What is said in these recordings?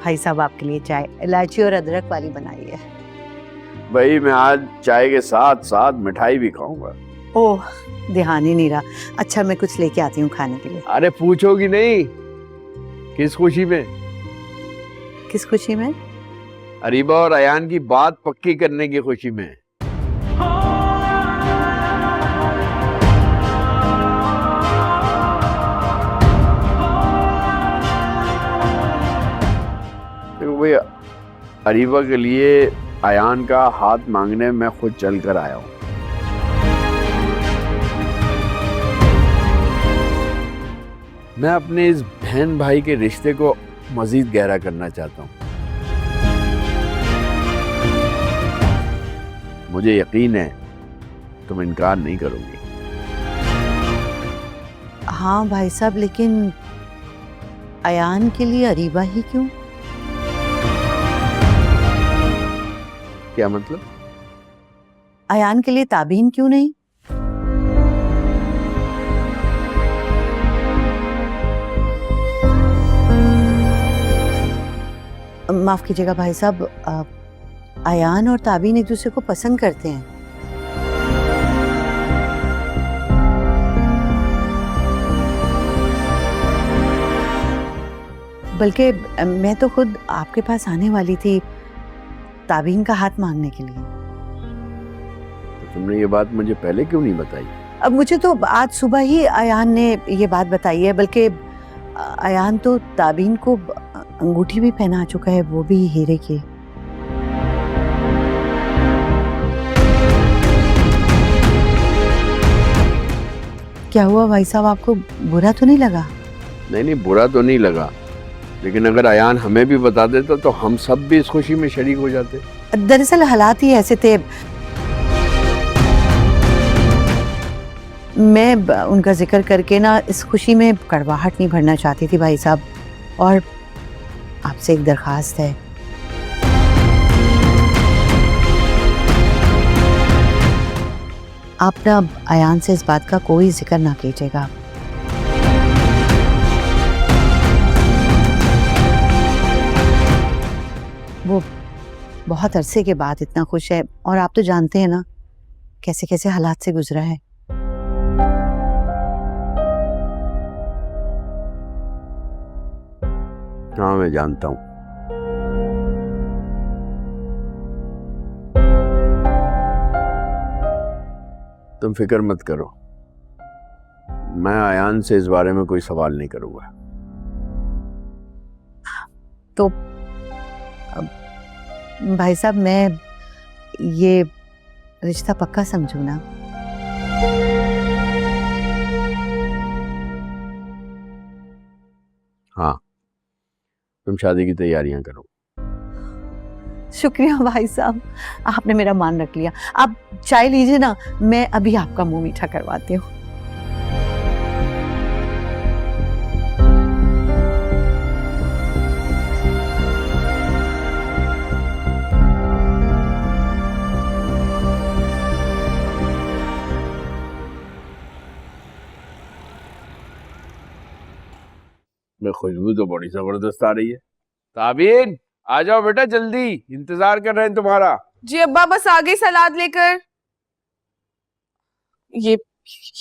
भाई साहब आपके लिए चाय इलायची और अदरक वाली बनाई है। भाई मैं आज चाय के साथ साथ मिठाई भी खाऊंगा। ओह, ध्यान ही नहीं रहा। अच्छा, मैं कुछ लेके आती हूँ खाने के लिए। अरे पूछोगी नहीं? किस खुशी में? किस खुशी में? अरीबा और अयान की बात पक्की करने की खुशी में। देखो भैया, अरीबा के लिए अयान का हाथ मांगने मैं खुद चल कर आया हूँ। मैं अपने इस बहन भाई के रिश्ते को मजीद गहरा करना चाहता हूँ। मुझे यकीन है तुम इनकार नहीं करोगी। हाँ भाई साहब, लेकिन अयान के लिए अरीबा ही क्यों? क्या मतलब? अयान के लिए ताबीन क्यों नहीं? माफ कीजिएगा भाई साहब, अयान और ताबीन एक दूसरे को पसंद करते हैं। बल्कि मैं तो खुद आपके पास आने वाली थी ताबीन का हाथ मांगने के लिए। तो तुमने ये बात मुझे पहले क्यों नहीं बताई? अब मुझे तो आज सुबह ही अयान ने ये बात बताई है, बल्कि अयान तो ताबीन को अंगूठी भी पहना चुका है, वो भी हीरे की। क्या हुआ भाई साहब, आपको बुरा तो नहीं लगा? नहीं नहीं, बुरा तो नहीं लगा, लेकिन अगर अयान हमें भी बता देता तो हम सब भी इस खुशी में शरीक हो जाते। दरअसल हालात ही ऐसे थे। मैं उनका जिक्र करके ना इस खुशी में कड़वाहट नहीं भरना चाहती थी भाई साहब, और आपसे एक दरखास्त है। आप ना अयान से इस बात का कोई जिक्र ना कीजिएगा। वो बहुत अरसे के बाद इतना खुश है, और आप तो जानते हैं ना कैसे कैसे हालात से गुजरा है। हाँ मैं जानता हूँ। तुम फिक्र मत करो, मैं अयान से इस बारे में कोई सवाल नहीं करूंगा। तो भाई साहब, मैं ये रिश्ता पक्का समझू ना? हाँ, तुम शादी की तैयारियां करो। शुक्रिया भाई साहब, आपने मेरा मान रख लिया। आप चाय लीजिए ना, मैं अभी आपका मुंह मीठा करवाती हूँ। खुशबू तो बड़ी जबरदस्त आ रही है। ताबीन, आ जाओ बेटा, जल्दी इंतजार कर रहे हैं तुम्हारा। जी अब्बा, बस आ गई सलाद लेकर। ये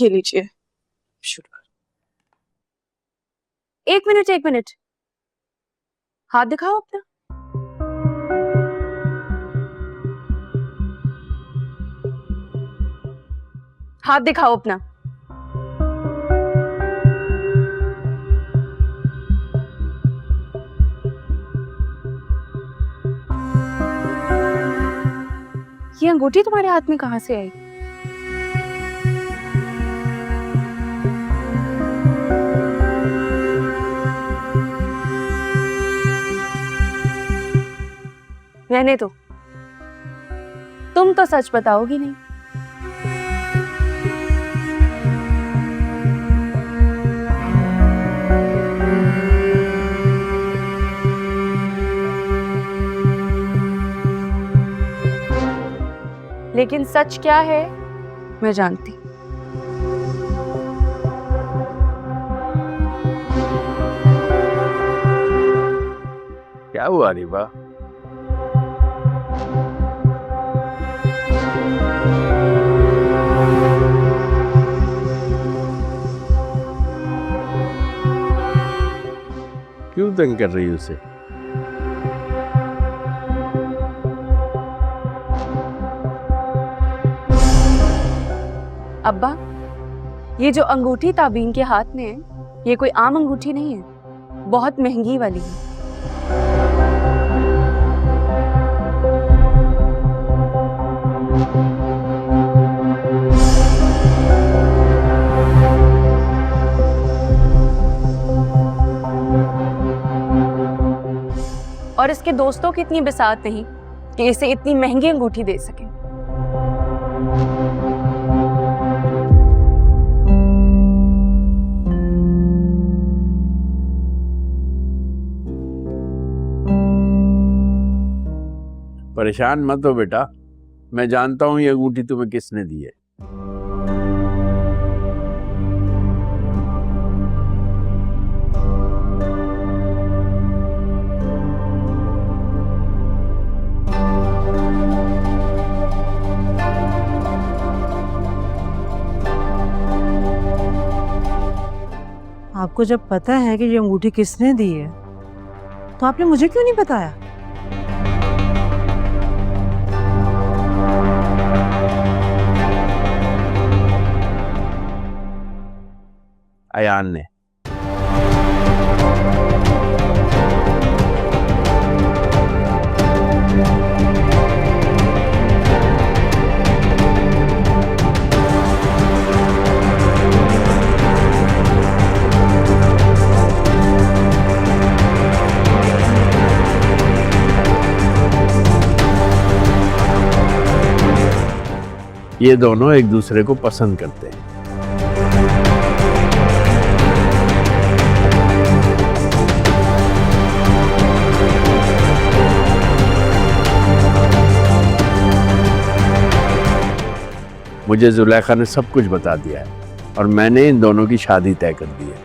लीजिए। एक मिनट एक मिनट, हाथ दिखाओ अपना। हाथ दिखाओ अपना। ये अंगूठी तुम्हारे हाथ में कहाँ से आई? रहने दो, तुम तो सच बताओगी नहीं। लेकिन सच क्या है मैं जानती। क्या हुआ रिबा? क्यों तंग कर रही है उसे? अब्बा, ये जो अंगूठी ताबीन के हाथ में है, ये कोई आम अंगूठी नहीं है, बहुत महंगी वाली है। और इसके दोस्तों की इतनी बिसात नहीं कि इसे इतनी महंगी अंगूठी दे सके। परेशान मत हो बेटा, मैं जानता हूं ये अंगूठी तुम्हें किसने दी है। आपको जब पता है कि ये अंगूठी किसने दी है, तो आपने मुझे क्यों नहीं बताया? अयान ने। ये दोनों एक दूसरे को पसंद करते हैं। मुझे जुलेखा ने सब कुछ बता दिया है और मैंने इन दोनों की शादी तय कर दी है।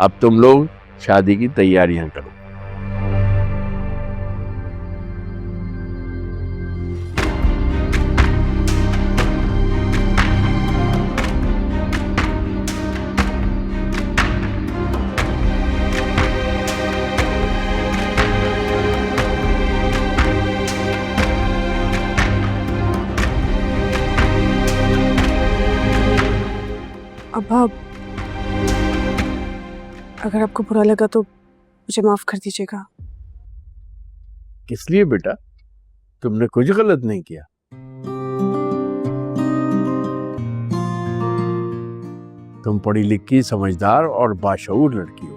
अब तुम लोग शादी की तैयारियां करो। अब्बा, अगर आपको बुरा लगा तो मुझे माफ कर दीजिएगा। किस लिए बेटा? तुमने कुछ गलत नहीं किया। तुम पढ़ी लिखी, समझदार और बाशऊर लड़की हो।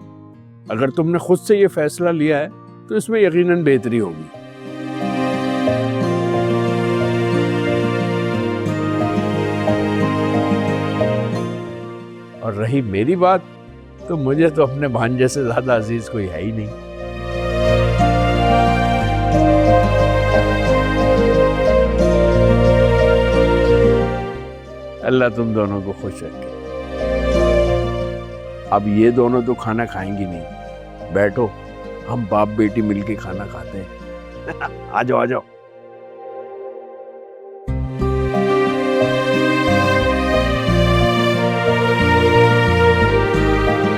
अगर तुमने खुद से ये फैसला लिया है तो इसमें यकीनन बेहतरी होगी। और रही मेरी बात, तो मुझे तो अपने भांजे से ज्यादा अजीज कोई है ही नहीं। अल्लाह तुम दोनों को खुश रखे। अब ये दोनों तो खाना खाएंगी नहीं, बैठो, हम बाप बेटी मिलके खाना खाते हैं। आ जाओ आ जाओ।